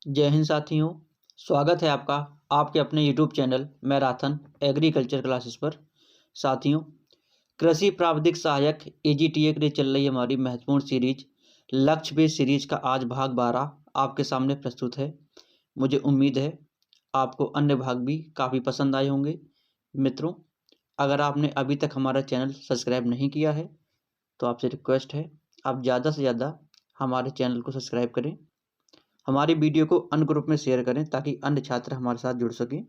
जय हिंद साथियों। स्वागत है आपका आपके अपने YouTube channel marathon agriculture classes पर। साथियों, कृषि प्राविधिक सहायक AGTA के लिए चल रही हमारी महत्वपूर्ण सीरीज लक्ष्य बेस्ड सीरीज का आज भाग 12 आपके सामने प्रस्तुत है। मुझे उम्मीद है आपको अन्य भाग भी काफ़ी पसंद आए होंगे। मित्रों, अगर आपने अभी तक हमारा चैनल सब्सक्राइब नहीं किया है तो आपसे रिक्वेस्ट है आप ज़्यादा से ज़्यादा हमारे चैनल को सब्सक्राइब करें, हमारी वीडियो को अन्य ग्रुप में शेयर करें ताकि अन्य छात्र हमारे साथ जुड़ सकें।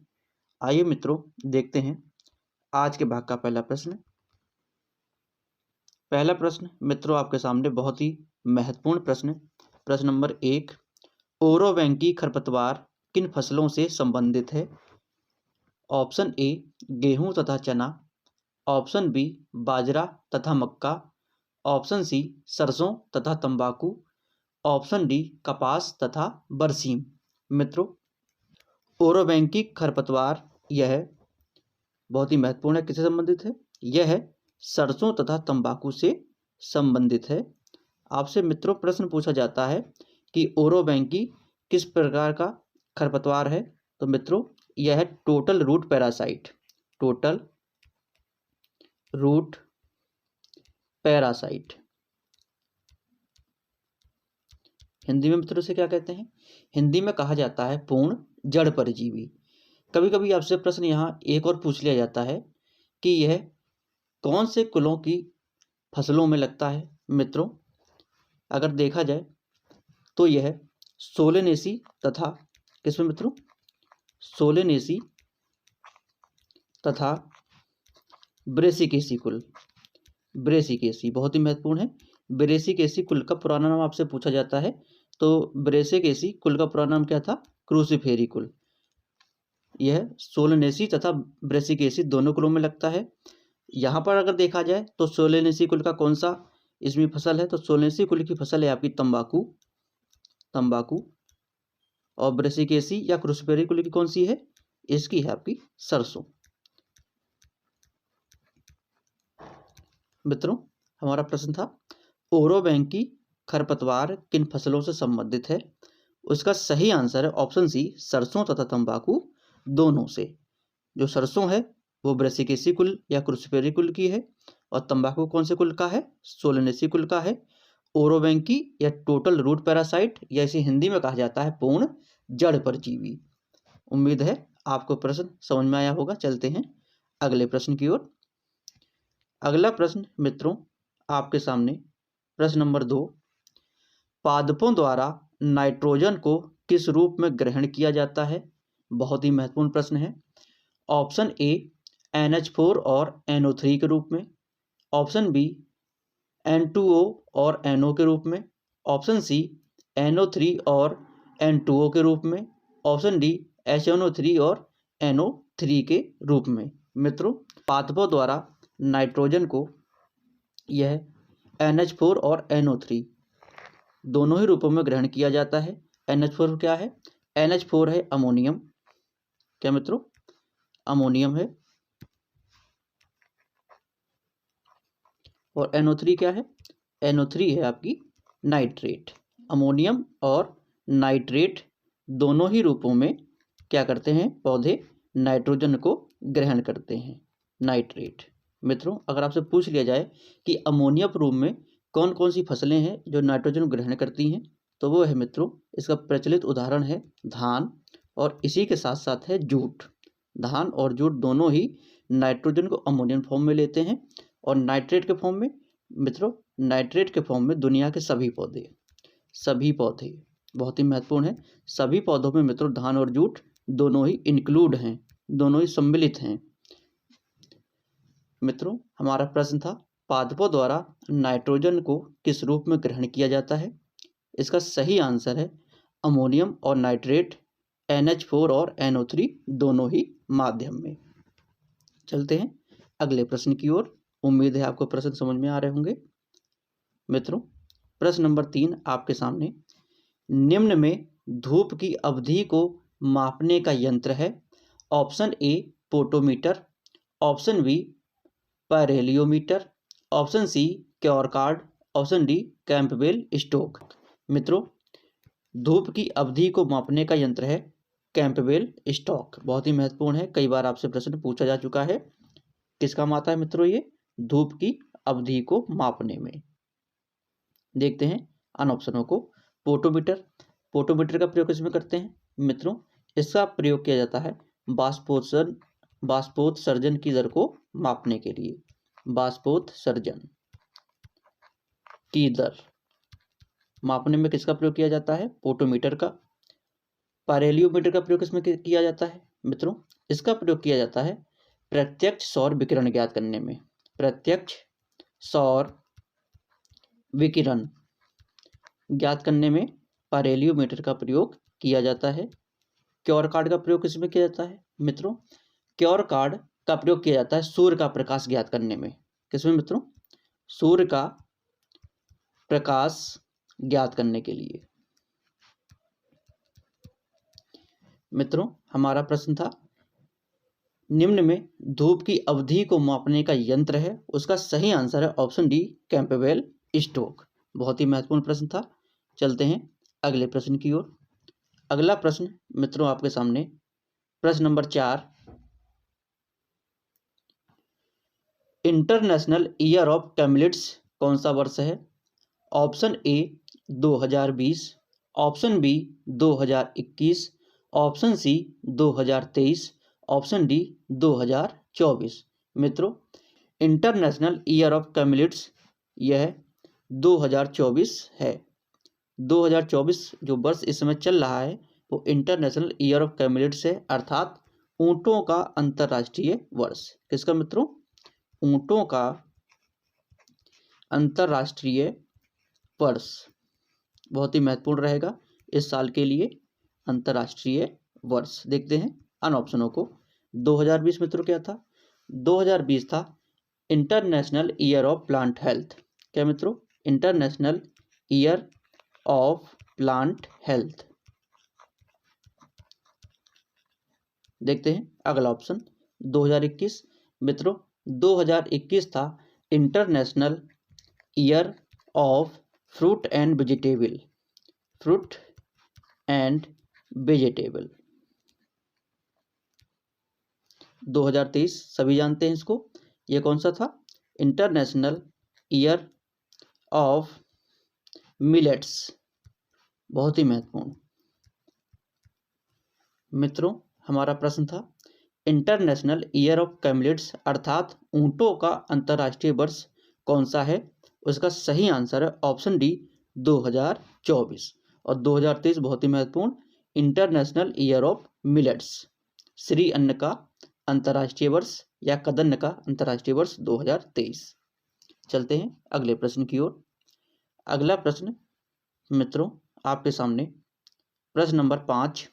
आइए मित्रों, देखते हैं आज के भाग का पहला प्रश्न। पहला प्रश्न मित्रों आपके सामने बहुत ही महत्वपूर्ण प्रश्न। प्रश्न नंबर 1, ओरोबैंकी खरपतवार किन फसलों से संबंधित है? ऑप्शन ए गेहूं तथा चना, ऑप्शन बी बाजरा तथा मक्का, ऑप्शन सी सरसों तथा तंबाकू, ऑप्शन डी कपास तथा बरसीम। मित्रों, ओरोबैंकी खरपतवार यह बहुत ही महत्वपूर्ण है। किससे संबंधित है? यह सरसों तथा तंबाकू से संबंधित है। आपसे मित्रों प्रश्न पूछा जाता है कि ओरोबैंकी किस प्रकार का खरपतवार है? तो मित्रों यह है total root parasite. Total root parasite Hindi में मित्रों से क्या कहते हैं? हिंदी में कहा जाता है पूर्ण जड़ परजीवी। कभी कभी आपसे प्रश्न यहाँ एक और पूछ लिया जाता है कि यह कौन से कुलों की फसलों में लगता है? मित्रों अगर देखा जाए तो यह सोलेनेसी तथा किसमें मित्रों? सोलेनेसी तथा ब्रेसिकेसी कुल। ब्रेसिकेसी बहुत ही महत्वपूर्ण है। ब्रेसिकेसी कुल का पुराना नाम आपसे पूछा जाता है तो ब्रेसिकेसी कुल का पुराना नाम क्या था? क्रूसिफेरी कुल। यह सोलेनेसी तथा ब्रेसिकेसी दोनों कुलों में लगता है। यहाँ पर अगर देखा जाए तो सोलेनेसी कुल का कौन सा इसमें फसल है? तो सोलेनेसी कुल की फसल है आपकी तंबाकू। तंबाकू। और ब्रेसिकेसी या क्रूसिफेरी कुल की कौन सी है? इसकी है आपकी सरसों। मित्रों हमारा प्रश्न था ओरोबैंकी खरपतवार किन फसलों से संबंधित है? उसका सही आंसर है ऑप्शन सी सरसों तथा तंबाकू दोनों से। जो सरसों है वो ब्रेसिकेसी कुल या क्रूसिफेरी कुल की है और तंबाकू कौन से कुल का है? सोलेनेसी कुल का है। ओरोबैंकी या टोटल रूट पैरासाइट या इसे हिंदी में कहा जाता है पूर्ण जड़ परजीवी। उम्मीद है आपको प्रश्न समझ में आया होगा। चलते हैं अगले प्रश्न की ओर। अगला प्रश्न मित्रों आपके सामने प्रश्न नंबर 2, पादपों द्वारा नाइट्रोजन को किस रूप में ग्रहण किया जाता है? बहुत ही महत्वपूर्ण प्रश्न है। ऑप्शन ए NH4 और NO3 के रूप में, ऑप्शन बी N2O और NO के रूप में, ऑप्शन सी NO3 और N2O के रूप में, ऑप्शन डी HNO3 और NO3 के रूप में। मित्रों पादपों द्वारा नाइट्रोजन को यह NH4 और NO3 दोनों ही रूपों में ग्रहण किया जाता है। NH4 क्या है? NH4 है अमोनियम। क्या मित्रों? अमोनियम है। और NO3 क्या है? NO3 है आपकी नाइट्रेट। अमोनियम और नाइट्रेट दोनों ही रूपों में क्या करते हैं? पौधे नाइट्रोजन को ग्रहण करते हैं। नाइट्रेट। मित्रों अगर आपसे पूछ लिया जाए कि अमोनियम रूप में कौन कौन सी फसलें हैं जो नाइट्रोजन ग्रहण करती हैं, तो वो है मित्रों, इसका प्रचलित उदाहरण है धान और इसी के साथ साथ है जूट। धान और जूट दोनों ही नाइट्रोजन को अमोनियम फॉर्म में लेते हैं और नाइट्रेट के फॉर्म में मित्रों, नाइट्रेट के फॉर्म में दुनिया के सभी पौधे बहुत ही महत्वपूर्ण है। सभी पौधों में मित्रों धान और जूट दोनों ही इंक्लूड हैं, दोनों ही सम्मिलित हैं। मित्रों हमारा प्रश्न था पादपों द्वारा नाइट्रोजन को किस रूप में ग्रहण किया जाता है? इसका सही आंसर है अमोनियम और नाइट्रेट, NH4 और NO3 दोनों ही माध्यम में। चलते हैं अगले प्रश्न की ओर। उम्मीद है आपको प्रश्न समझ में आ रहे होंगे। मित्रों प्रश्न नंबर 3 आपके सामने, निम्न में धूप की अवधि को मापने का यंत्र है। Option A potometer, option B pyrheliometer, option C क्योर कार्ड, ऑप्शन डी कैंपबेल स्टोक। मित्रों धूप की अवधि को मापने का यंत्र है कैंपबेल स्टॉक। बहुत ही महत्वपूर्ण है, कई बार आपसे प्रश्न पूछा जा चुका है। किस काम आता है मित्रों? ये धूप की अवधि को मापने में। देखते हैं अन ऑप्शनों को। पोटोमीटर, पोटोमीटर का प्रयोग किसमें करते हैं मित्रों? इसका प्रयोग किया जाता है बाष्पोत्सर्जन की दर को मापने के लिए। बाष्पोत्सर्जन की दर मापने में किसका प्रयोग किया जाता है? पोटोमीटर का। पारेलियोमीटर का प्रयोग किसमें किया जाता है मित्रों? इसका प्रयोग किया जाता है प्रत्यक्ष सौर विकिरण ज्ञात करने में। प्रत्यक्ष सौर विकिरण ज्ञात करने में पारेलियोमीटर का प्रयोग किया जाता है। क्योर कार्ड का प्रयोग किसमें किया जाता है मित्रों? क्योर कार्ड का प्रयोग किया जाता है सूर्य का प्रकाश ज्ञात करने में। किसमें मित्रों? सूर्य का प्रकाश ज्ञात करने के लिए। मित्रों हमारा प्रश्न था, निम्न में धूप की अवधि को मापने का यंत्र है, उसका सही आंसर है ऑप्शन डी कैंपबेल स्टोक। बहुत ही महत्वपूर्ण प्रश्न था। चलते हैं अगले प्रश्न की ओर। अगला प्रश्न मित्रों आपके सामने प्रश्न number 4, international year of camelids कौन सा वर्ष है? Option A 2020, option B 2021, option C 2023, option D 2024। मित्रों इंटरनेशनल ईयर ऑफ कैमलिड्स यह 2024 है। 2024 जो वर्ष इस समय चल रहा है वो इंटरनेशनल ईयर ऑफ कैमलिड्स है, अर्थात ऊंटों का अंतर्राष्ट्रीय वर्ष। किसका मित्रों? ऊंटों का अंतर्राष्ट्रीय वर्ष। बहुत ही महत्वपूर्ण रहेगा इस साल के लिए अंतर्राष्ट्रीय वर्ष। देखते हैं अन ऑप्शनों को। 2020 मित्रों क्या था? 2020 था international year of plant health. क्या मित्रों? International year of plant health. देखते हैं अगला ऑप्शन 2021। मित्रों 2021 था international year of fruit and vegetable. Fruit and vegetable 2023 सभी जानते हैं इसको। ये कौन सा था? International year of millets. बहुत ही महत्वपूर्ण। मित्रों हमारा प्रश्न था इंटरनेशनल ईयर ऑफ कैमलिड्स अर्थात ऊंटों का अंतर्राष्ट्रीय वर्ष कौन सा है? उसका सही आंसर है ऑप्शन डी 2024। और 2023 बहुत ही महत्वपूर्ण, international year of millets, Shri अन्न का अंतर्राष्ट्रीय वर्ष या कदन्न का अंतर्राष्ट्रीय वर्ष 2023। चलते हैं अगले प्रश्न की ओर। अगला प्रश्न मित्रों आपके सामने प्रश्न नंबर 5,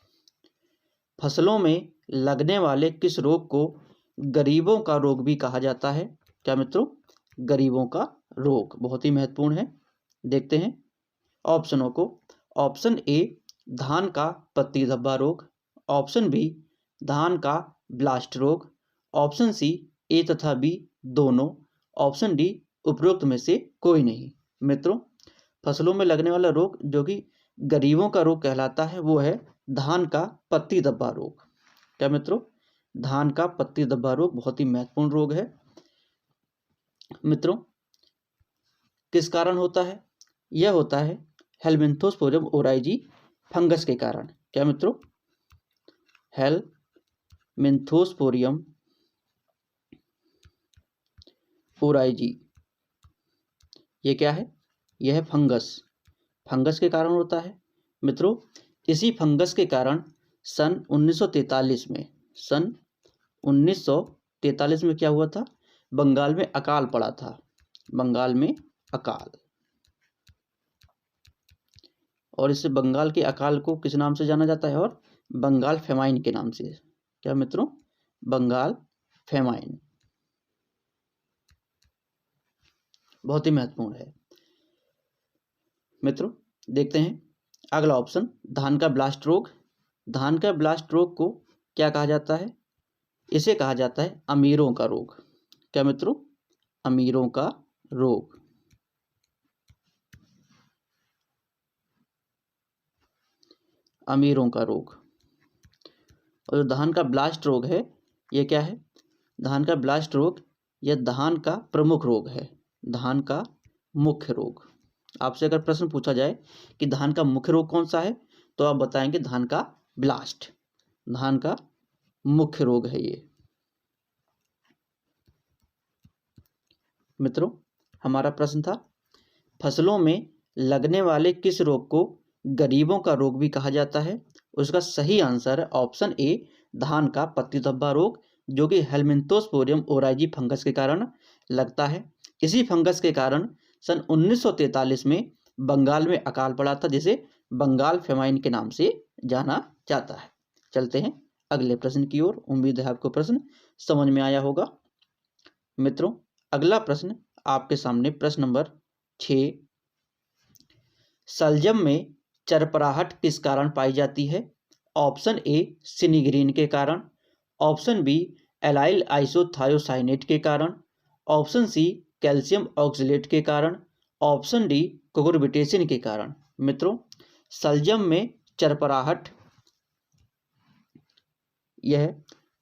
फसलों में लगने वाले किस रोग को गरीबों का रोग भी कहा जाता है? क्या मित्रों? गरीबों का रोग। बहुत ही महत्वपूर्ण है। देखते हैं ऑप्शनों को। ऑप्शन ए धान का पत्ती धब्बा रोग, ऑप्शन बी धान का ब्लास्ट रोग, ऑप्शन सी ए तथा बी दोनों, ऑप्शन डी उपरोक्त में से कोई नहीं। मित्रों फसलों में लगने वाला रोग जो कि गरीबों का रोग कहलाता है वो है धान का पत्ती धब्बा रोग। क्या मित्रों? धान का पत्ती धब्बा रोग बहुत ही महत्वपूर्ण रोग है। मित्रों किस कारण होता है? यह होता है हेलमिंथोस्पोरियम ओराइजी फंगस के कारण। क्या मित्रों? हेलमिंथोस्पोरियम ओराइजी ये क्या है? यह है फंगस के कारण होता है। मित्रों इसी फंगस के कारण सन 1943 में क्या हुआ था? बंगाल में अकाल पड़ा था। बंगाल में अकाल। और इस बंगाल के अकाल को किस नाम से जाना जाता है? और बंगाल फेमाइन के नाम से। क्या मित्रों? बंगाल फेमाइन। बहुत ही महत्वपूर्ण है। मित्रों देखते हैं अगला ऑप्शन, धान का ब्लास्ट रोग। धान का ब्लास्ट रोग को क्या कहा जाता है? इसे कहा जाता है अमीरों का रोग। क्या मित्रों? अमीरों का रोग। अमीरों का रोग। और जो धान का ब्लास्ट रोग है ये क्या है? धान का ब्लास्ट रोग यह धान का प्रमुख रोग है, धान का मुख्य रोग। आपसे अगर प्रश्न पूछा जाए कि धान का मुख्य रोग कौन सा है तो आप बताएंगे धान का ब्लास्ट, धान का मुख्य रोग है ये। मित्रों, हमारा प्रश्न था फसलों में लगने वाले किस रोग को गरीबों का रोग भी कहा जाता है? उसका सही आंसर है ऑप्शन ए, धान का पत्ती धब्बा रोग, जो कि हेलमिंथोस्पोरियम ओराइजी फंगस के कारण लगता है। इसी फंगस के कारण सन 1943 में बंगाल में अकाल पड़ा था, जिसे बंगाल फेमाइन के नाम से जाना जाता है। चलते हैं अगले प्रश्न की ओर। उम्मीद है आपको प्रश्न समझ में आया होगा। मित्रों, अगला प्रश्न आपके सामने प्रश्न नंबर 6। शलजम में चरपराहट किस कारण पाई जाती है? ऑप्शन ए, सिनिग्रीन के कारण, ऑप्शन बी, एलाइल आइसोथायोसाइनेट के कारण, ऑप्शन सी, कैल्शियम ऑक्सलेट के कारण, ऑप्शन डी, कुकुरबिटेसिन के कारण। मित्रों, शलजम में चरपराहट यह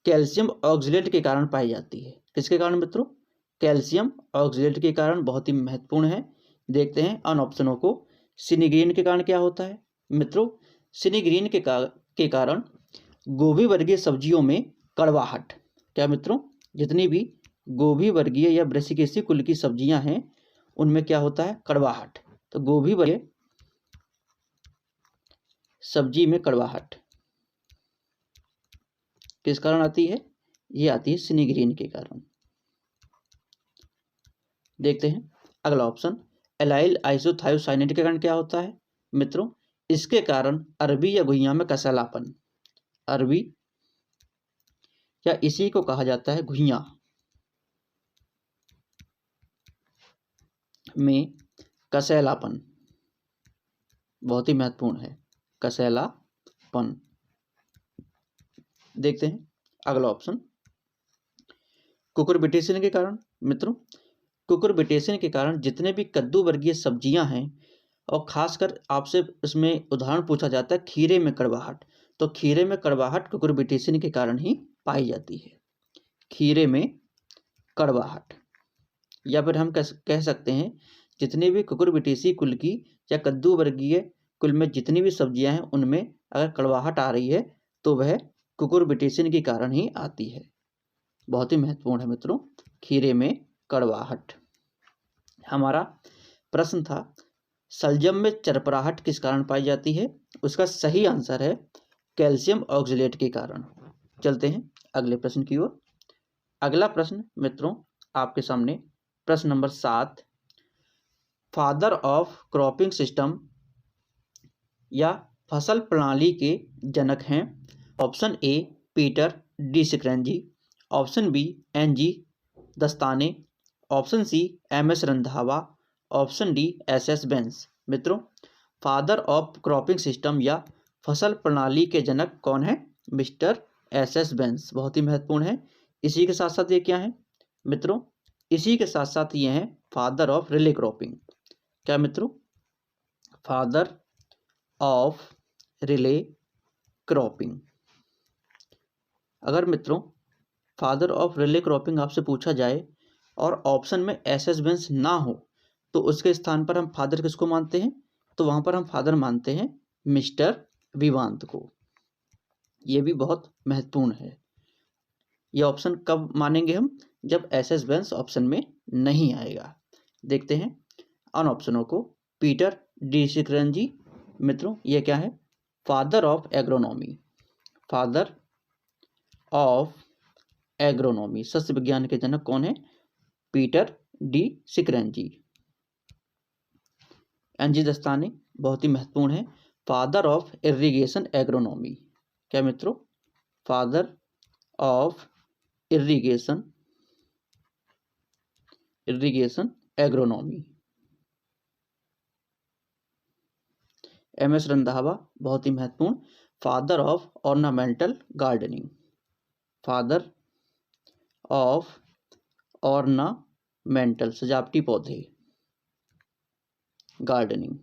कैल्शियम ऑक्सलेट के कारण पाई जाती है। किसके कारण मित्रों? कैल्शियम ऑक्सलेट के कारण। बहुत ही महत्वपूर्ण है। देखते हैं अन ऑप्शनों को। सिनिग्रीन के कारण क्या होता है? मित्रों, सिनिग्रीन के कारण गोभी वर्गीय सब्जियों में कड़वाहट। क्या मित्रों? जितनी भी गोभी वर्गीय या ब्रेसिकेसी कुल की सब्जियां हैं उनमें क्या होता है? कड़वाहट। तो गोभी वर्गीय सब्जी में कड़वाहट किस कारण आती है? ये आती है सिनिग्रीन के कारण। देखते हैं अगला ऑप्शन, एलाइल आइसोथायोसाइनेट के कारण क्या होता है? मित्रों, इसके कारण अरबी या घुइयां में कसैलापन, अरबी या इसी को कहा जाता है घुइयां में कसैलापन, बहुत ही महत्वपूर्ण है, कसैलापन। देखते हैं अगला ऑप्शन, कुकुरबिटेसिन के कारण। मित्रों, कुकुरबिटेसिन के कारण जितने भी कद्दू वर्गीय सब्जियां हैं, और खासकर आपसे इसमें उदाहरण पूछा जाता है खीरे में कड़वाहट, तो खीरे में कड़वाहट कुकुरबिटेसिन के कारण ही पाई जाती है। खीरे में कड़वाहट, या फिर हम कह सकते हैं जितने भी कुकुरबिटेसी कुल की या कद्दू वर्गीय कुल में जितनी भी सब्जियां हैं उनमें अगर कड़वाहट आ रही है तो वह कुकुरबिटेसिन के कारण ही आती है। बहुत ही महत्वपूर्ण है मित्रों, खीरे में कड़वाहट। हमारा प्रश्न था शलजम में चरपराहट किस कारण पाई जाती है? उसका सही आंसर है कैल्शियम ऑक्सलेट के कारण। चलते हैं अगले प्रश्न की ओर। अगला प्रश्न मित्रों आपके सामने प्रश्न नंबर 7। फादर ऑफ क्रॉपिंग सिस्टम या फसल प्रणाली के जनक हैं? ऑप्शन ए, पीटर डी सिक्रेंजी, option B, N G Dastane, option C, M S Randhawa, option D, S S Bains. मित्रों, फादर ऑफ क्रॉपिंग सिस्टम या फसल प्रणाली के जनक कौन है? मिस्टर एस एस बेंस। बहुत ही महत्वपूर्ण है। इसी के साथ साथ ये क्या है मित्रों? इसी के साथ साथ ये हैं फादर ऑफ रिले क्रॉपिंग। क्या मित्रों? Father of relay cropping. अगर मित्रों फादर ऑफ रिले क्रॉपिंग आपसे पूछा जाए और ऑप्शन में एस एस बेंस ना हो तो उसके स्थान पर हम फादर किसको मानते हैं? तो वहां पर हम फादर मानते हैं मिस्टर विवांत को। यह भी बहुत महत्वपूर्ण है। यह ऑप्शन कब मानेंगे हम? जब एस एस बेंस ऑप्शन में नहीं आएगा। देखते हैं अन ऑप्शनों को। पीटर डी सिक्रेंजी। मित्रों, यह क्या है? Father of agronomy, father of agronomy, सस्य विज्ञान के जनक कौन है? पीटर डी सिक्रेंजी। एनजी दस्ताने, बहुत ही महत्वपूर्ण है, फादर ऑफ इरिगेशन एग्रोनॉमी। क्या मित्रों? Father of irrigation agronomy. M S Randhawa, बहुत ही महत्वपूर्ण, father of ornamental gardening, father of ornamental सजावटी पौधे गार्डनिंग।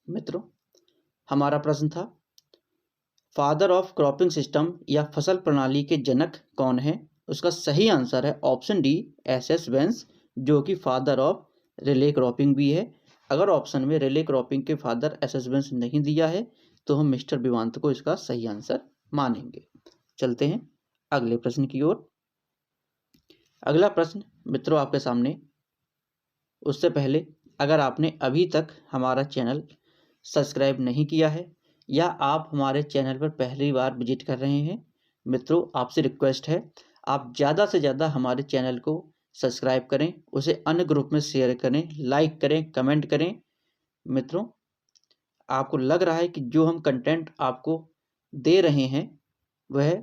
मित्रों, हमारा प्रश्न था फादर ऑफ क्रॉपिंग सिस्टम या फसल प्रणाली के जनक कौन है। उसका सही आंसर है ऑप्शन डी, एस.एस. वेंस, जो कि फादर ऑफ रिले क्रॉपिंग भी है। अगर ऑप्शन में रिले क्रॉपिंग के फादर एस.एस. वेंस नहीं दिया है तो हम मिस्टर विवांत को इसका सही आंसर मानेंगे। चलते हैं अगले प्रश्न की ओर। अगला प्रश्न मित्रों आपके सामने, उससे पहले अगर आपने अभी तक हमारा चैनल सब्सक्राइब नहीं किया है या आप हमारे चैनल पर पहली बार विजिट कर रहे हैं, मित्रों आपसे रिक्वेस्ट है आप ज़्यादा से ज़्यादा हमारे चैनल को सब्सक्राइब करें, उसे अन्य ग्रुप में शेयर करें, लाइक करें, कमेंट करें। मित्रों, आपको लग रहा है कि जो हम कंटेंट आपको दे रहे हैं वह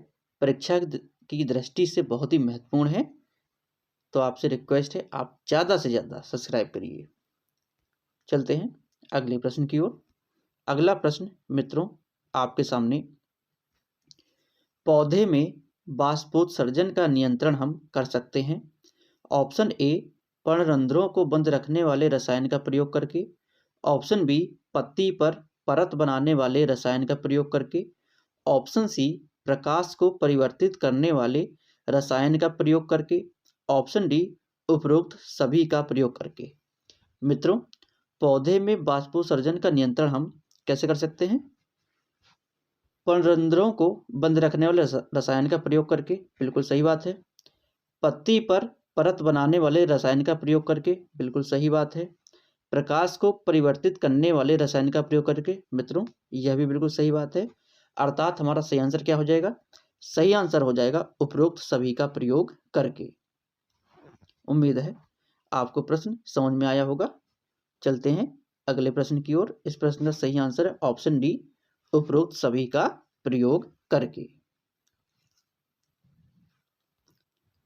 परीक्षा की दृष्टि से बहुत ही महत्वपूर्ण है, तो आपसे रिक्वेस्ट है आप ज़्यादा से ज़्यादा सब्सक्राइब करिए। चलते हैं अगले प्रश्न की ओर। अगला प्रश्न मित्रों आपके सामने, पौधे में बाष्पोत्सर्जन का नियंत्रण हम कर सकते हैं। ऑप्शन ए, पर्णरंध्रों को बंद रखने वाले रसायन का प्रयोग करके। ऑप्शन बी, पत्ती पर परत बनाने वाले रसायन का प्रयोग करके। ऑप्शन सी, प्रकाश को परिवर्तित करने वाले रसायन का प्रयोग करके। ऑप्शन डी, उपरोक्त सभी का प्रयोग करके। मित्रों, पौधे में बाष्पोत्सर्जन का नियंत्रण हम कैसे कर सकते हैं? पर्णरंध्रों को बंद रखने वाले रसायन का प्रयोग करके, बिल्कुल सही बात है। पत्ती पर परत बनाने वाले रसायन का प्रयोग करके, बिल्कुल सही बात है। प्रकाश को परिवर्तित करने वाले रसायन का प्रयोग करके, मित्रों यह भी बिल्कुल सही बात है। अर्थात हमारा सही आंसर क्या हो जाएगा? सही आंसर हो जाएगा उपरोक्त सभी का प्रयोग करके। उम्मीद है आपको प्रश्न समझ में आया होगा। चलते हैं अगले प्रश्न की ओर। इस प्रश्न का सही आंसर है ऑप्शन डी, उपरोक्त सभी का प्रयोग करके।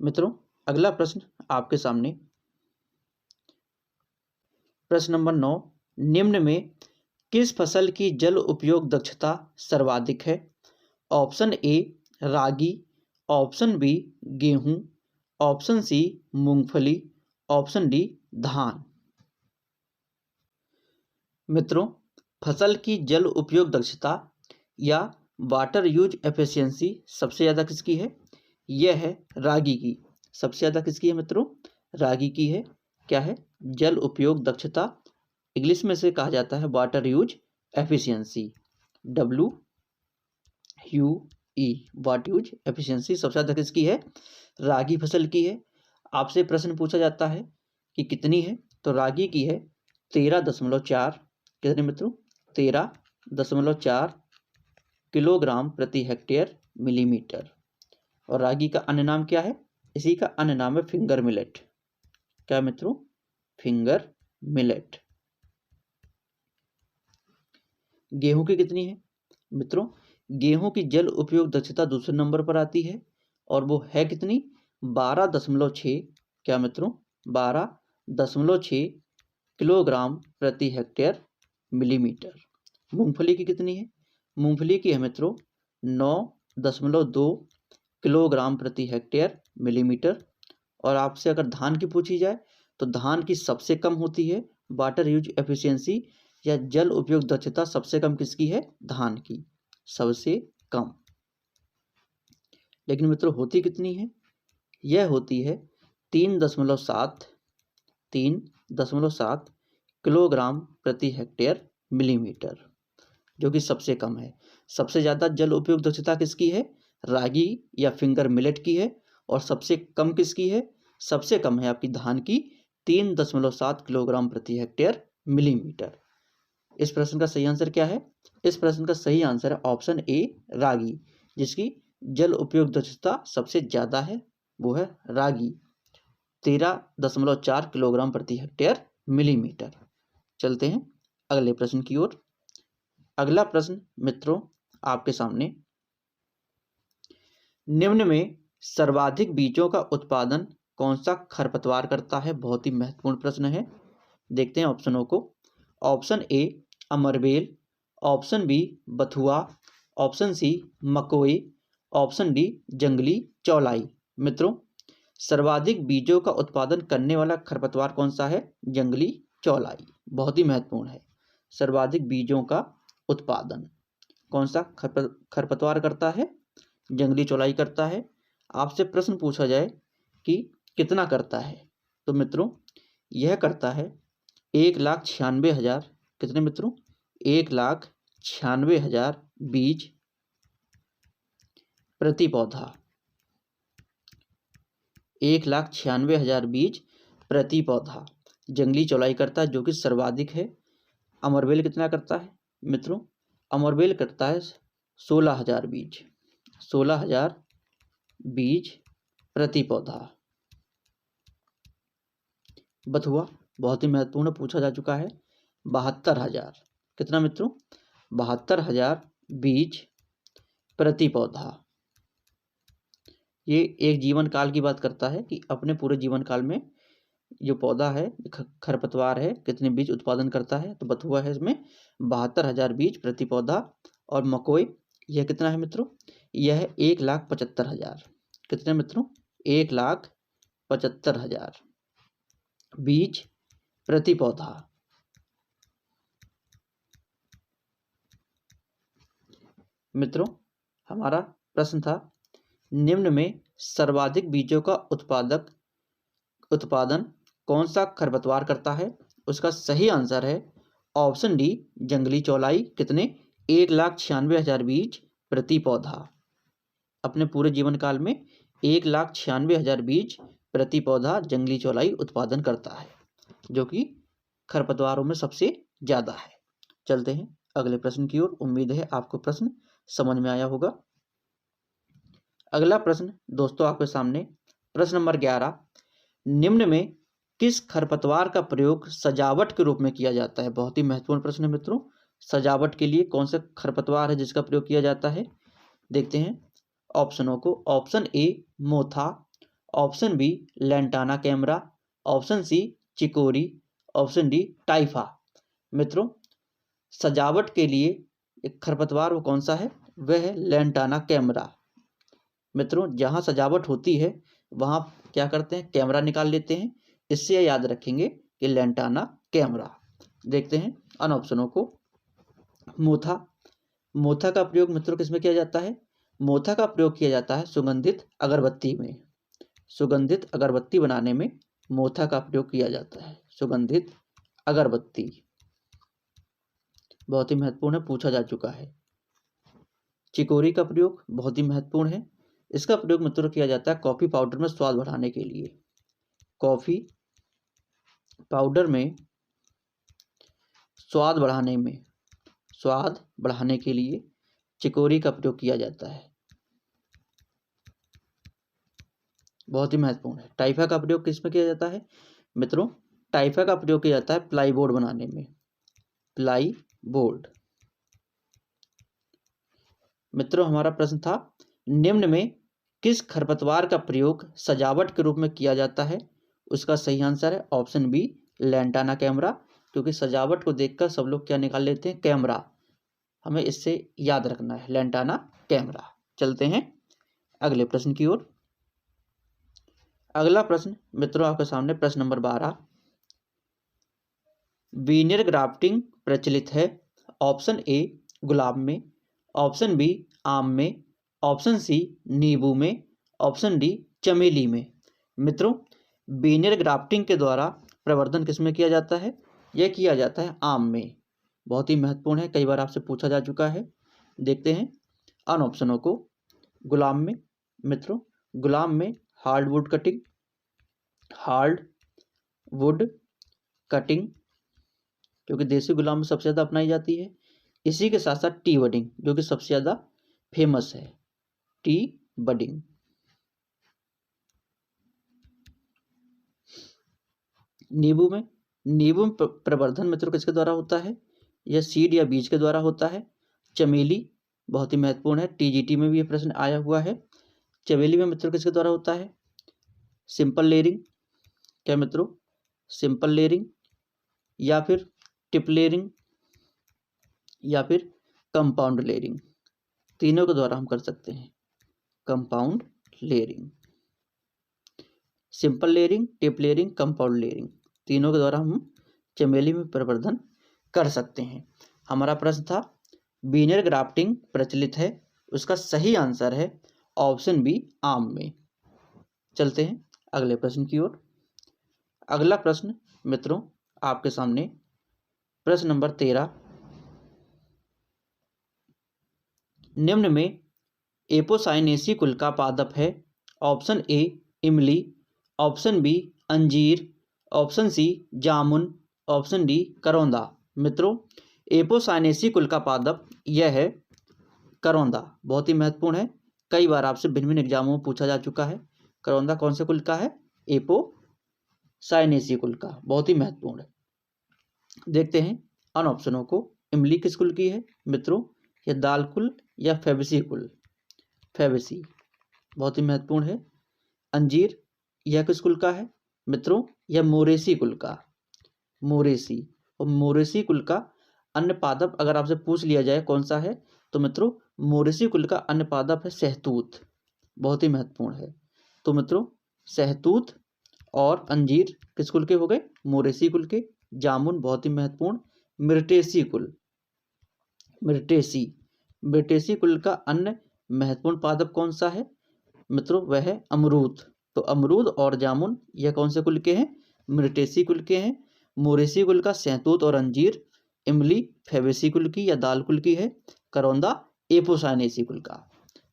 मित्रों, अगला प्रश्न आपके सामने, प्रश्न नंबर 9, निम्न में किस फसल की जल उपयोग दक्षता सर्वाधिक है? ऑप्शन ए, रागी। ऑप्शन बी, गेहूं। ऑप्शन सी, मूंगफली। ऑप्शन डी, धान। मित्रों, फसल की जल उपयोग दक्षता या वाटर यूज एफिशिएंसी सबसे ज़्यादा किसकी है? यह है रागी की। सबसे ज़्यादा किसकी है मित्रों? रागी की है। क्या है? जल उपयोग दक्षता, इंग्लिश में से कहा जाता है water use efficiency, WUE, water use efficiency सबसे ज़्यादा किसकी है? रागी फसल की है। आपसे प्रश्न पूछा जाता है कि कितनी है, तो रागी की है 13.4, कितने मित्रों? 13.4 किलोग्राम प्रति हेक्टेयर मिलीमीटर। और रागी का अन्य नाम क्या है? इसी का अन्य नाम है फिंगर मिलेट। क्या मित्रों? Finger millet. गेहूं की कितनी है? मित्रों, गेहूं की जल उपयोग दक्षता दूसरे नंबर पर आती है और वो है कितनी? 12.6। क्या मित्रों? 12.6 किलोग्राम प्रति हेक्टेयर मिलीमीटर। मूंगफली की कितनी है? मूंगफली की है मित्रों 9.2 किलोग्राम प्रति हेक्टेयर मिलीमीटर। और आपसे अगर धान की पूछी जाए तो धान की सबसे कम होती है वाटर यूज एफिशिएंसी या जल उपयोग दक्षता सबसे कम किसकी है? धान की सबसे कम। लेकिन मित्रों होती कितनी है? यह होती है 3.7 किलोग्राम प्रति हेक्टेयर मिलीमीटर, जो कि सबसे कम है। सबसे ज़्यादा जल उपयोग दक्षता किसकी है? रागी या फिंगर मिलेट की है। और सबसे कम किसकी है? सबसे कम है आपकी धान की 3.7 किलोग्राम प्रति हेक्टेयर मिलीमीटर। इस प्रश्न का सही आंसर क्या है? इस प्रश्न का सही आंसर है ऑप्शन ए, रागी, जिसकी जल उपयोग दक्षता सबसे ज़्यादा है, वो है रागी, 13.4 किलोग्राम प्रति हेक्टेयर मिलीमीटर। चलते हैं अगले प्रश्न की ओर। अगला प्रश्न मित्रों आपके सामने, निम्न में सर्वाधिक बीजों का उत्पादन कौन सा खरपतवार करता है? बहुत ही महत्वपूर्ण प्रश्न है। देखते हैं ऑप्शनों को। ऑप्शन ए, अमरबेल। ऑप्शन बी, बथुआ। ऑप्शन सी, मकोई। ऑप्शन डी, जंगली चौलाई। मित्रों, सर्वाधिक बीजों का उत्पादन करने वाला खरपतवार कौन सा है? जंगली चौलाई। बहुत ही महत्वपूर्ण है। सर्वाधिक बीजों का उत्पादन कौन सा खरपतवार करता है? जंगली चौलाई करता है। आपसे प्रश्न पूछा जाए कि कितना करता है, तो मित्रों यह करता है 1,96,000 कितने मित्रों? 1,96,000 बीज प्रति पौधा। 1,96,000 बीज प्रति पौधा जंगली चौलाई करता है, जो कि सर्वाधिक है। अमरबेल कितना करता है मित्रों? अमरबेल करता है 16,000 बीज। 16,000 बीज प्रति पौधा। बथुआ बहुत ही महत्वपूर्ण पूछा जा चुका है। 72,000 कितना मित्रों? 72,000 बीज प्रति पौधा। ये एक जीवन काल की बात करता है कि अपने पूरे जीवन काल में जो पौधा है, खरपतवार है, कितने बीज उत्पादन करता है। तो बथुआ है इसमें 72,000 बीज प्रति पौधा। और मकोई यह कितना है मित्रों? यह 1,75,000 कितने मित्रों? 1,75,000 बीज प्रति पौधा। मित्रों हमारा प्रश्न था, निम्न में सर्वाधिक बीजों का उत्पादन कौन सा खरपतवार करता है? उसका सही आंसर है ऑप्शन डी, जंगली चौलाई। कितने? 1,96,000 बीज प्रति पौधा। अपने पूरे जीवन काल में 1,96,000 बीज प्रति पौधा जंगली चौलाई उत्पादन करता है, जो कि खरपतवारों में सबसे ज़्यादा है। चलते हैं अगले प्रश्न की ओर। उम्मीद है आपको प्रश्न समझ में आया होगा। अगला प्रश्न दोस्तों आपके सामने प्रश्न नंबर 11, निम्न में किस खरपतवार का प्रयोग सजावट के रूप में किया जाता है? बहुत ही महत्वपूर्ण प्रश्न है मित्रों। सजावट के लिए कौन सा खरपतवार है जिसका प्रयोग किया जाता है? देखते हैं ऑप्शनों को। ऑप्शन ए मोथा, option B lantana camara, option C chicory, option D typha. मित्रों सजावट के लिए एक खरपतवार वो कौन सा है? वह है लैंटाना कैमरा। मित्रों जहाँ सजावट होती है वहाँ क्या करते हैं? कैमरा निकाल लेते हैं। इससे याद रखेंगे कि लैंटाना कैमरा। देखते हैं अन ऑप्शनों को। मोथा का प्रयोग मित्रों किसमें किया जाता है? मोथा का प्रयोग किया जाता है सुगंधित अगरबत्ती में। सुगंधित अगरबत्ती बनाने में मोथा का प्रयोग किया जाता है। सुगंधित अगरबत्ती बहुत ही महत्वपूर्ण है, पूछा जा चुका है। चिकोरी का प्रयोग बहुत ही महत्वपूर्ण है। इसका प्रयोग मित्रों किया जाता है कॉफी पाउडर में स्वाद बढ़ाने के लिए। कॉफी पाउडर में स्वाद बढ़ाने के लिए चिकोरी का प्रयोग किया जाता है। बहुत ही महत्वपूर्ण है। टाइफा का प्रयोग किस में किया जाता है मित्रों? टाइफा का प्रयोग किया जाता है प्लाईबोर्ड बनाने में। प्लाईबोर्ड। मित्रों हमारा प्रश्न था, निम्न में किस खरपतवार का प्रयोग सजावट के रूप में किया जाता है? उसका सही आंसर है ऑप्शन बी लैंटाना कैमरा, क्योंकि सजावट को देखकर सब लोग क्या निकाल लेते हैं? कैमरा। हमें इससे याद रखना है लैंटाना कैमरा। चलते हैं अगले प्रश्न की ओर। अगला प्रश्न मित्रों आपके सामने प्रश्न नंबर 12, वीनियर ग्राफ्टिंग प्रचलित है। ऑप्शन ए गुलाब में, ऑप्शन बी आम में, ऑप्शन सी नींबू में, ऑप्शन डी चमेली में। मित्रों वीनियर ग्राफ्टिंग के द्वारा प्रवर्धन किसमें किया जाता है? यह किया जाता है आम में। बहुत ही महत्वपूर्ण है, कई बार आपसे पूछा जा चुका है। देखते हैं अन ऑप्शनों को। गुलाब में मित्रों, गुलाब में हार्डवुड कटिंग क्योंकि देसी गुलाब में सबसे ज़्यादा अपनाई जाती है। इसी के साथ साथ टी बडिंग जो कि सबसे ज़्यादा फेमस है। T budding. नींबू में प्रवर्धन मित्रों किसके द्वारा होता है? यह सीड या बीज के द्वारा होता है। चमेली बहुत ही महत्वपूर्ण है, टीजीटी में भी यह प्रश्न आया हुआ है। चमेली में मित्रों किसके द्वारा होता है? Simple layering. क्या मित्रों? सिंपल लेयरिंग या फिर टिप लेयरिंग या फिर कंपाउंड लेयरिंग, तीनों के द्वारा हम कर सकते हैं। Compound layering, simple layering, tip layering, compound layering, तीनों के द्वारा हम चमेली में प्रवर्धन कर सकते हैं। हमारा प्रश्न था बीनर ग्राफ्टिंग प्रचलित है, उसका सही आंसर है ऑप्शन बी आम में। चलते हैं अगले प्रश्न की ओर। अगला प्रश्न मित्रों आपके सामने प्रश्न नंबर 13, निम्न में एपोसाइनेसी कुल का पादप है। ऑप्शन ए इमली, ऑप्शन बी अंजीर, ऑप्शन सी जामुन, ऑप्शन डी करौंदा। मित्रों एपोसाइनेसी कुल का पादप यह है करौंदा। बहुत ही महत्वपूर्ण है, कई बार आपसे भिन्न भिन्न एग्जामों में पूछा जा चुका है। करौंदा कौन से कुल का है? एपोसाइनेसी कुल का। बहुत ही महत्वपूर्ण है। देखते हैं अन ऑप्शनों को। इमली किस कुल की है मित्रों? यह दाल कुल या फैबेसी कुल? फैबेसी। बहुत ही महत्वपूर्ण है। अंजीर यह किस कुल का है मित्रों? यह मोरेसी कुल का। मोरेसी। और मोरेसी कुल का अन्य पादप अगर आपसे पूछ लिया जाए कौन सा है, तो मित्रों मोरेसी कुल का अन्य पादप है सहतूत। बहुत ही महत्वपूर्ण है। तो मित्रों सहतूत और अंजीर किस कुल के हो गए? मोरेसी कुल के। जामुन बहुत ही महत्वपूर्ण, मिर्टेसी कुल। मिर्टेसी कुल का अन्य महत्वपूर्ण पादप कौन सा है मित्रों? वह है अमरूद। तो अमरूद और जामुन यह कौन से कुल के हैं? मिर्टेसी कुल के हैं। मोरेसी कुल का सहतूत और अंजीर। इमली फैबेसी कुल की या दाल कुल की है। करौंदा एपोसाइनेसी कुल का।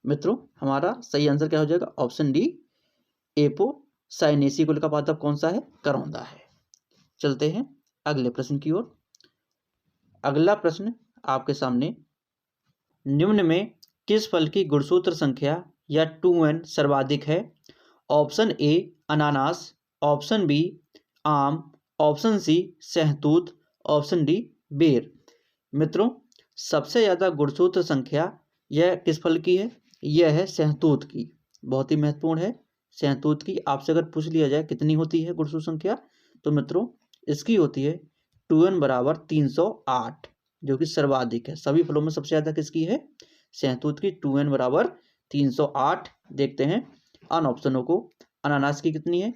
मित्रों हमारा सही आंसर क्या हो जाएगा? ऑप्शन डी एपोसाइनेसी कुल का पादप कौन सा है? करौंदा है। चलते हैं अगले प्रश्न की ओर। अगला प्रश्न आपके सामने, निम्न में किस फल की गुणसूत्र संख्या या 2n सर्वाधिक है? ऑप्शन ए अनानास, ऑप्शन बी आम, ऑप्शन सी सहतूत, ऑप्शन डी बेर। मित्रों सबसे ज़्यादा गुणसूत्र संख्या यह किस फल की है? यह है सहतूत की। बहुत ही महत्वपूर्ण है सहतूत की। आपसे अगर पूछ लिया जाए कितनी होती है गुणसूत्र संख्या, तो मित्रों इसकी होती है 2n बराबर 308, जो कि सर्वाधिक है। सभी फलों में सबसे ज़्यादा किसकी है? सहतूत की। 2n बराबर 308। देखते हैं अन ऑप्शनों को। अनानास की कितनी है?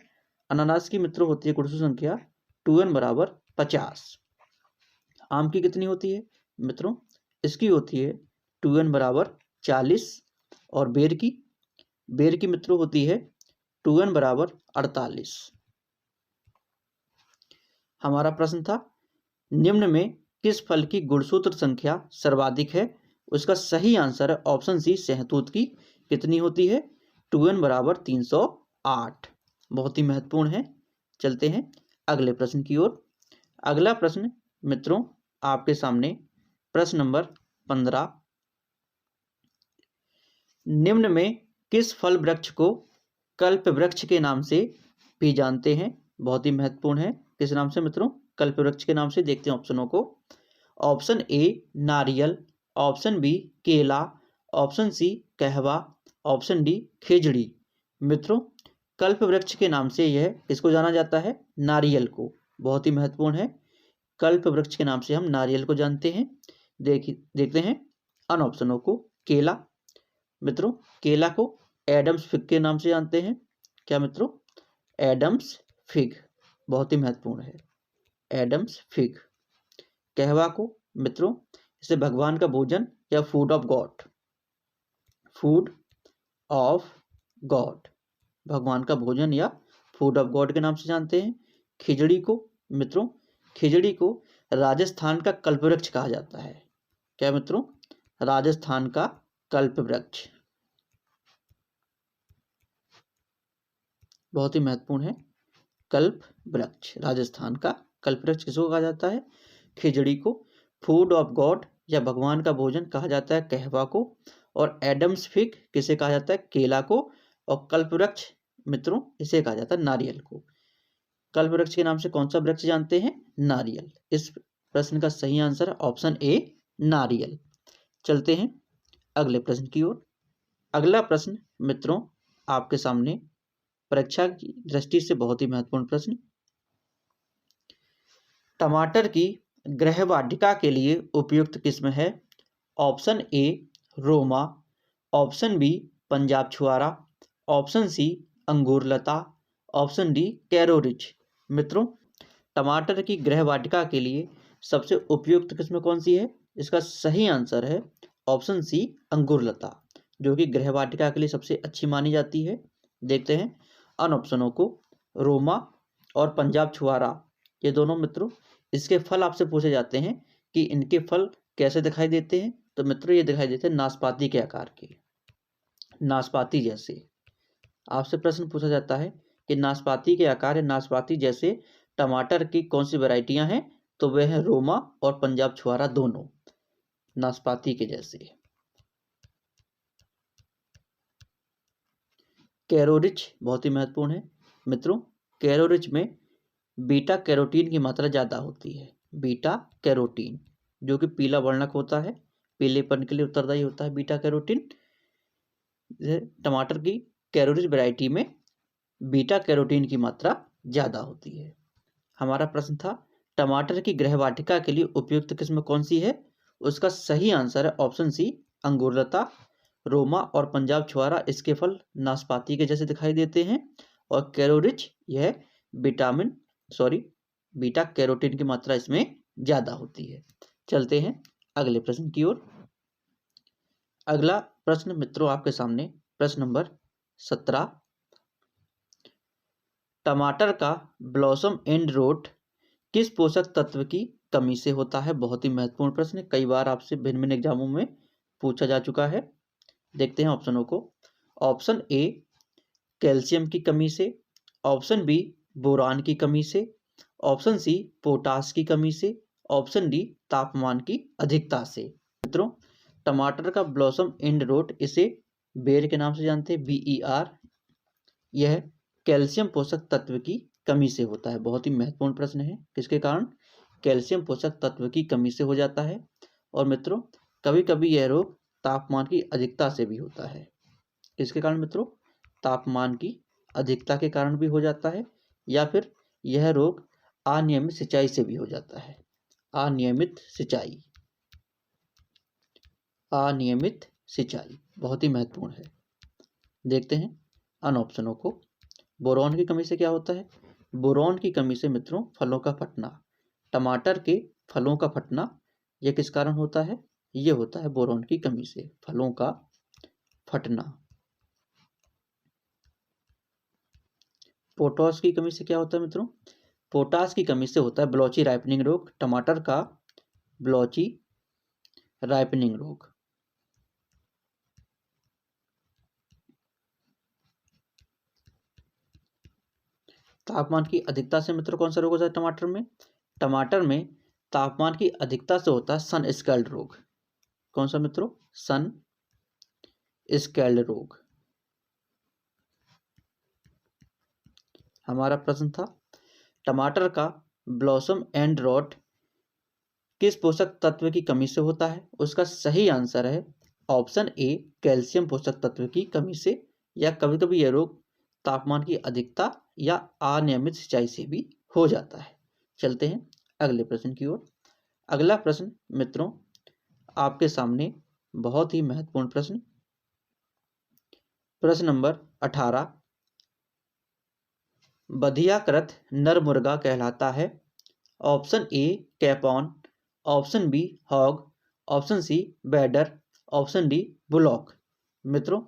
अनानास की मित्रों होती है गुणसूत्र संख्या 2n बराबर 50। आम की कितनी होती है मित्रों? इसकी होती है 2n बराबर 40। और बेर की मित्रों होती है 2n बराबर 48। हमारा प्रश्न था निम्न में किस फल की गुणसूत्र संख्या सर्वाधिक है? उसका सही आंसर है ऑप्शन सी सहतूत की। कितनी होती है? 2n बराबर 308। बहुत ही महत्वपूर्ण है। चलते हैं अगले प्रश्न की ओर। अगला प्रश्न मित्रों आपके सामने प्रश्न नंबर 15, निम्न में किस फल वृक्ष को कल्प वृक्ष के नाम से भी जानते हैं? बहुत ही महत्वपूर्ण है। किस नाम से मित्रों? कल्प वृक्ष के नाम से। देखते हैं ऑप्शनों को। ऑप्शन ए नारियल, ऑप्शन बी केला, ऑप्शन सी कहवा, ऑप्शन डी खेजड़ी। मित्रों कल्प वृक्ष के नाम से यह किसको जाना जाता है? नारियल को। बहुत ही महत्वपूर्ण है। कल्प वृक्ष के नाम से हम नारियल को जानते हैं। देखते हैं अन ऑप्शनों को। केला, मित्रों केला को एडम्स फिग के नाम से जानते हैं। क्या मित्रों? Adams fig. बहुत ही महत्वपूर्ण है एडम्स फिग। कहवा को मित्रों इसे भगवान का भोजन या food of God, food of God, भगवान का भोजन या फूड ऑफ गॉड के नाम से जानते हैं। खिजड़ी को मित्रों, खिजड़ी को राजस्थान का कल्पवृक्ष कहा जाता है। क्या मित्रों? राजस्थान का कल्पवृक्ष। बहुत ही महत्वपूर्ण है कल्प वृक्ष। राजस्थान का कल्पवृक्ष किसको कहा जाता है? खिजड़ी को। फूड ऑफ गॉड या भगवान का भोजन कहा जाता है कहवा को। और एडम्स फिग किसे कहा जाता है? केला को। और कल्पवृक्ष मित्रों इसे कहा जाता है नारियल को। कल्पवृक्ष के नाम से कौन सा वृक्ष जानते हैं? नारियल। इस प्रश्न का सही आंसर है ऑप्शन ए नारियल। चलते हैं अगले प्रश्न की ओर। अगला प्रश्न मित्रों आपके सामने परीक्षा की दृष्टि से बहुत ही महत्वपूर्ण प्रश्न। टमाटर की गृहवाटिका के लिए उपयुक्त किस्म है? Option A Roma, option B Punjab छुआरा, ऑप्शन सी अंगूर लता, ऑप्शन डी कैरोरिच। मित्रों टमाटर की गृहवाटिका के लिए सबसे उपयुक्त किस्म कौन सी है? इसका सही आंसर है ऑप्शन सी, अंगुरलता, जो कि गृहवाटिका के लिए सबसे अच्छी मानी जाती है। देखते हैं अन ऑप्शनों को। रोमा और पंजाब छुआरा, ये दोनों मित्रों, इसके फल आपसे पूछे जाते हैं कि इनके फल कैसे दिखाई देते हैं। तो मित्रों ये दिखाई देते हैं नाशपाती के आकार के, नाशपाती जैसे। आपसे प्रश्न पूछा जाता है कि नाशपाती के आकार या नाशपाती जैसे टमाटर की कौन सी वैरायटियां हैं? तो वे हैं रोमा और पंजाब छुआरा, दोनों नाशपाती के जैसे। कैरोरिच बहुत ही महत्वपूर्ण है मित्रों। कैरोरिच में बीटा कैरोटीन की मात्रा ज़्यादा होती है। बीटा कैरोटीन जो कि पीला वर्णक होता है, पीलेपन के लिए उत्तरदायी होता है बीटा कैरोटीन। टमाटर की कैरोरिच वैरायटी में बीटा कैरोटीन की मात्रा ज़्यादा होती है। हमारा प्रश्न था टमाटर की गृहवाटिका के लिए उपयुक्त किस्म कौन सी है? उसका सही आंसर है ऑप्शन सी, अंगुरलता। रोमा और पंजाब छुआरा इसके फल नाशपाती के जैसे दिखाई देते हैं, और कैरोरिच यह बीटा कैरोटीन की मात्रा इसमें ज़्यादा होती है। चलते हैं अगले प्रश्न की ओर। अगला प्रश्न मित्रों आपके सामने प्रश्न नंबर 17। टमाटर का ब्लॉसम एंड रूट किस पोषक तत्व की कमी से होता है? बहुत ही महत्वपूर्ण प्रश्न, कई बार आपसे भिन्न भिन्न एग्जामों में पूछा जा चुका है। देखते हैं ऑप्शनों को। ऑप्शन ए, कैल्शियम की कमी से। ऑप्शन बी, बोरान की कमी से। ऑप्शन सी, पोटास की कमी से। ऑप्शन डी, तापमान की अधिकता से। मित्रों टमाटर का ब्लॉसम एंड रूट, इसे बेर के नाम से जानते हैं, BER, यह कैल्शियम पोषक तत्व की कमी से होता है। बहुत ही महत्वपूर्ण प्रश्न है, किसके कारण? कैल्शियम पोषक तत्व की कमी से हो जाता है। और मित्रों कभी कभी यह रोग तापमान की अधिकता से भी होता है। किसके कारण मित्रों? तापमान की अधिकता के कारण भी हो जाता है, या फिर यह रोग अनियमित सिंचाई से भी हो जाता है। अनियमित सिंचाई, अनियमित सिंचाई बहुत ही महत्वपूर्ण है। देखते हैं अन ऑप्शनों को। बोरॉन की कमी से क्या होता है? बोरॉन की कमी से मित्रों फलों का फटना, टमाटर के फलों का फटना, यह किस कारण होता है? यह होता है बोरॉन की कमी से फलों का फटना। पोटास की कमी से क्या होता है मित्रों? पोटास की कमी से होता है ब्लॉची राइपनिंग रोग, टमाटर का ब्लॉची राइपनिंग रोग। तापमान की अधिकता से मित्रों कौन सा रोग होता है टमाटर में? टमाटर में तापमान की अधिकता से होता है सन स्कैल्ड रोग। कौन सा मित्रों? सन स्कैल्ड रोग। हमारा प्रश्न था टमाटर का ब्लॉसम एंड रॉट किस पोषक तत्व की कमी से होता है? उसका सही आंसर है ऑप्शन ए, कैल्शियम पोषक तत्व की कमी से, या कभी कभी यह रोग तापमान की अधिकता या अनियमित सिंचाई से भी हो जाता है। चलते हैं अगले प्रश्न की ओर। अगला प्रश्न मित्रों आपके सामने बहुत ही महत्वपूर्ण प्रश्न, प्रश्न नंबर 18। बधियाकृत नर मुर्गा कहलाता है? Option A, capon. Option B, hog. Option C, badger. Option D, bullock. मित्रों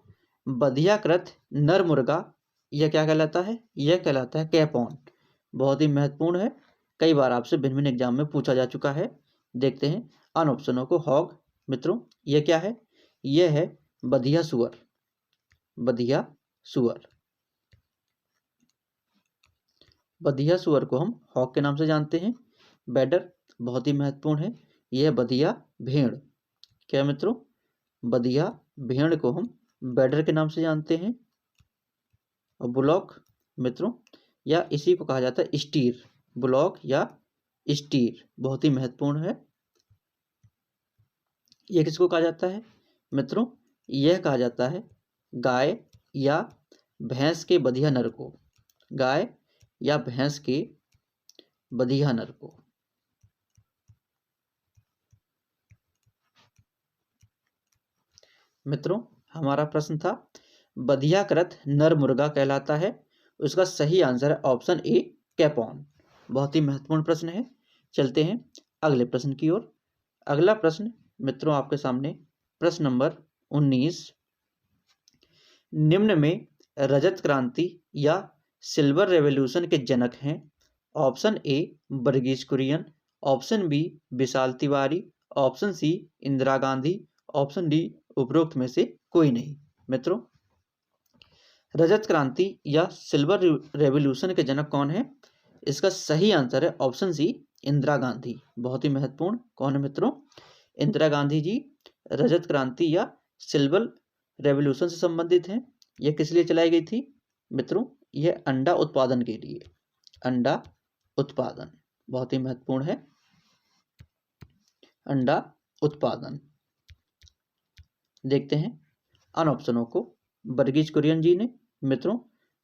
बधियाकृत नर मुर्गा यह क्या कहलाता है? यह कहलाता है कैपॉन। बहुत ही महत्वपूर्ण है, कई बार आपसे भिन्न भिन्न एग्जाम में पूछा जा चुका है। देखते हैं अन ऑप्शनों को। हॉग मित्रों यह क्या है? यह है बधिया सुअर, बधिया सुअर। बधिया सुअर को हम हॉग के नाम से जानते हैं। बैडर बहुत ही महत्वपूर्ण है, यह बधिया भेड़। क्या मित्रों? बधिया भेड़ को हम बैडर के नाम से जानते हैं। और बुलॉक मित्रों या इसी को कहा जाता है स्टीर, बुलॉक या स्टीर बहुत ही महत्वपूर्ण है। यह किसको कहा जाता है मित्रों? यह कहा जाता है गाय या भैंस के बधिया नर को, गाय या भैंस के बधिया नर को। मित्रों हमारा प्रश्न था बधियाकृत नर मुर्गा कहलाता है? उसका सही आंसर है ऑप्शन ए, कैपॉन। बहुत ही महत्वपूर्ण प्रश्न है। चलते हैं अगले प्रश्न की ओर। अगला प्रश्न मित्रों आपके सामने प्रश्न नंबर 19, निम्न में रजत क्रांति या सिल्वर रेवोल्यूशन के जनक हैं। Option A Verghese Kurien, option B Vishal Tiwari, option C Indira Gandhi, option D उपरोक्त में से कोई नहीं। मित्रों, रजत क्रांति या सिल्वर रेवोल्यूशन के जनक कौन है? इसका सही आंसर है ऑप्शन सी इंदिरा गांधी। बहुत ही महत्वपूर्ण, कौन है मित्रों? इंदिरा गांधी जी रजत क्रांति या सिल्वर रेवोल्यूशन से संबंधित हैं। यह किस लिए चलाई गई थी मित्रों? यह अंडा उत्पादन के लिए, अंडा उत्पादन बहुत ही महत्वपूर्ण है, अंडा उत्पादन। देखते हैं अन ऑप्शनों को। वर्गीज कुरियन जी ने, मित्रों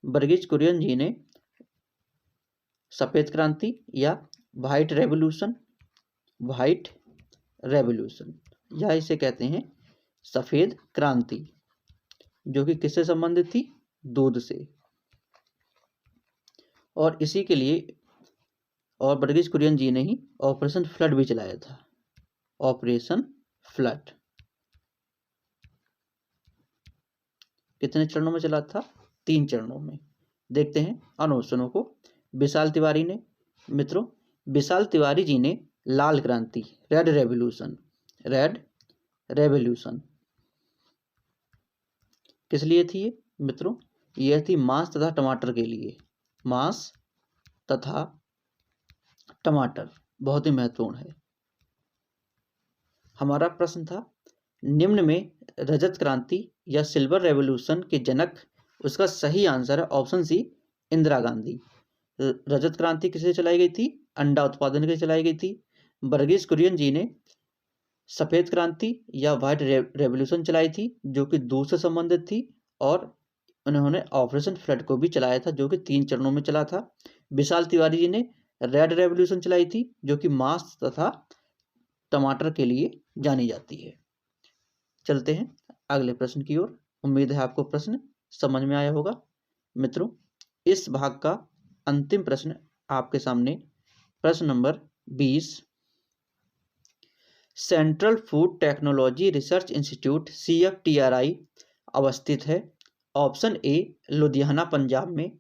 वर्गीज कुरियन जी ने सफेद क्रांति या व्हाइट रेवोल्यूशन, व्हाइट रेवोल्यूशन या इसे कहते हैं सफेद क्रांति, जो कि किससे संबंधित थी? दूध से। और इसी के लिए और वर्गीज कुरियन जी ने ही ऑपरेशन फ्लड भी चलाया था, ऑपरेशन फ्लड। कितने चरणों में चला था? 3 चरणों में। देखते हैं अन ऑप्शनों को। विशाल तिवारी ने, मित्रों विशाल तिवारी जी ने लाल क्रांति, रेड रेवोल्यूशन, रेड रेवोल्यूशन किस लिए थी ये मित्रों? यह थी मांस तथा टमाटर के लिए, मांस तथा टमाटर। बहुत ही महत्वपूर्ण है। हमारा प्रश्न था निम्न में रजत क्रांति या सिल्वर रेवोल्यूशन के जनक, उसका सही आंसर है ऑप्शन सी इंदिरा गांधी। रजत क्रांति किससे चलाई गई थी? अंडा उत्पादन के लिए चलाई गई थी। वर्गीज कुरियन जी ने सफेद क्रांति या व्हाइट रेवोल्यूशन चलाई थी, जो कि दूध से संबंधित थी। और उन्होंने ऑपरेशन फ्लड को भी चलाया था, जो कि 3 चरणों में चला था। विशाल तिवारी जी ने रेड रेवोल्यूशन चलाई थी, जो कि मांस तथा टमाटर के लिए जानी जाती है। चलते हैं अगले प्रश्न की ओर। उम्मीद है आपको प्रश्न समझ में आया होगा। मित्रों, इस भाग का अंतिम प्रश्न आपके सामने प्रश्न number 20, central food technology research institute CFTRI अवस्थित है। ऑप्शन ए लुधियाना पंजाब में,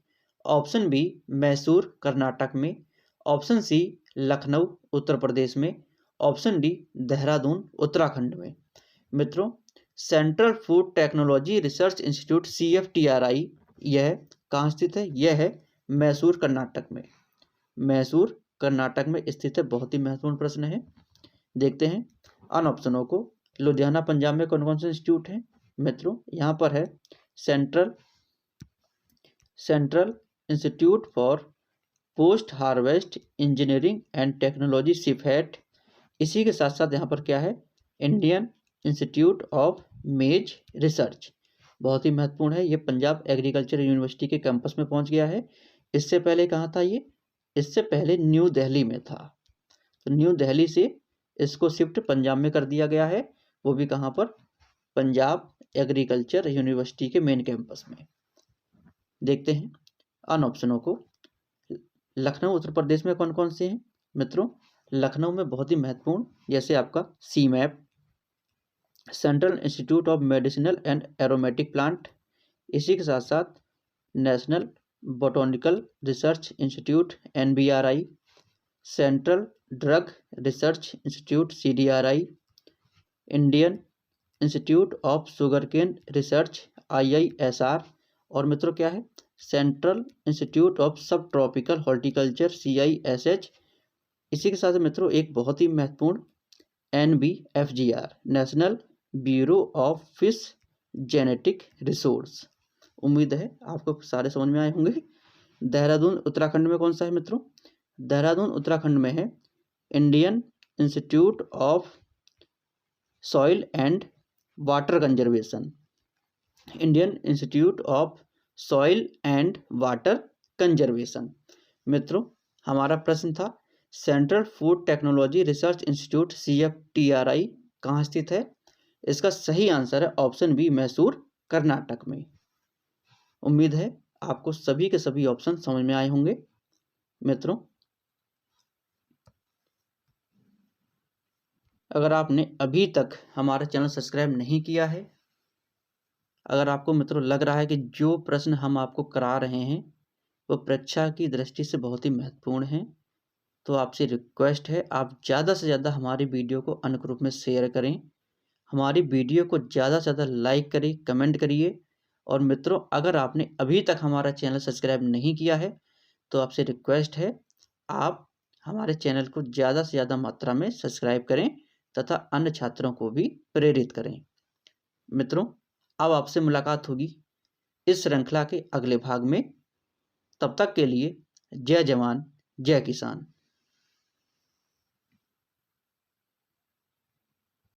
ऑप्शन बी मैसूर कर्नाटक में, ऑप्शन सी लखनऊ उत्तर प्रदेश में, ऑप्शन डी देहरादून उत्तराखंड में। मित्रों, central food technology research institute CFTRI यह कहाँ स्थित है? यह है मैसूर कर्नाटक में, मैसूर कर्नाटक में स्थित है। बहुत ही महत्वपूर्ण प्रश्न है। देखते हैं अन ऑप्शनों को। लुधियाना पंजाब में कौन कौन से इंस्टीट्यूट हैं? मित्रों यहाँ पर है central institute for post harvest engineering and technology CIPHET. इसी के साथ साथ यहाँ पर क्या है? Indian institute of maize research. बहुत ही महत्वपूर्ण है। ये पंजाब एग्रीकल्चर यूनिवर्सिटी के कैंपस में पहुंच गया है। इससे पहले कहाँ था ये? इससे पहले न्यू दिल्ली में था। तो न्यू दिल्ली से इसको शिफ्ट पंजाब में कर दिया गया है, वो भी कहाँ पर? पंजाब एग्रीकल्चर यूनिवर्सिटी के मेन कैंपस में। देखते हैं अन ऑप्शनों को। लखनऊ उत्तर प्रदेश में कौन कौन से हैं? मित्रों लखनऊ में बहुत ही महत्वपूर्ण, जैसे आपका CMAP, central institute of medicinal and aromatic plant. इसी के साथ साथ national botanical research institute NBRI, central drug research institute CDRI, Indian institute of sugarcane research IISR, और मित्रों क्या है? सेंट्रल इंस्टीट्यूट ऑफ सब ट्रॉपिकल हॉर्टिकल्चर CISH। इसी के साथ मित्रों एक बहुत ही महत्वपूर्ण NBFGR, national bureau of fish genetic resource. उम्मीद है आपको सारे समझ में आए होंगे। देहरादून उत्तराखंड में कौन सा है मित्रों? देहरादून उत्तराखंड में है Indian institute of soil and water conservation, Indian institute of soil and water conservation. मित्रों हमारा प्रश्न था central food technology research institute CFTRI कहाँ स्थित है? इसका सही आंसर है ऑप्शन बी मैसूर कर्नाटक में। उम्मीद है आपको सभी के सभी ऑप्शन समझ में आए होंगे। मित्रों अगर आपने अभी तक हमारा चैनल सब्सक्राइब नहीं किया है, अगर आपको मित्रों लग रहा है कि जो प्रश्न हम आपको करा रहे हैं वो परीक्षा की दृष्टि से बहुत ही महत्वपूर्ण हैं, तो आपसे रिक्वेस्ट है आप ज़्यादा से ज़्यादा हमारी वीडियो को अन्य ग्रुप में शेयर करें, हमारी वीडियो को ज़्यादा से ज़्यादा लाइक करिए, कमेंट करिए। और मित्रों, अगर आपने अभी तक हमारा चैनल सब्सक्राइब नहीं किया है तो आपसे रिक्वेस्ट है आप हमारे चैनल को ज़्यादा से ज़्यादा मात्रा में सब्सक्राइब करें तथा अन्य छात्रों को भी प्रेरित करें। मित्रों, अब आपसे मुलाकात होगी इस श्रृंखला के अगले भाग में। तब तक के लिए जय जवान जय किसान।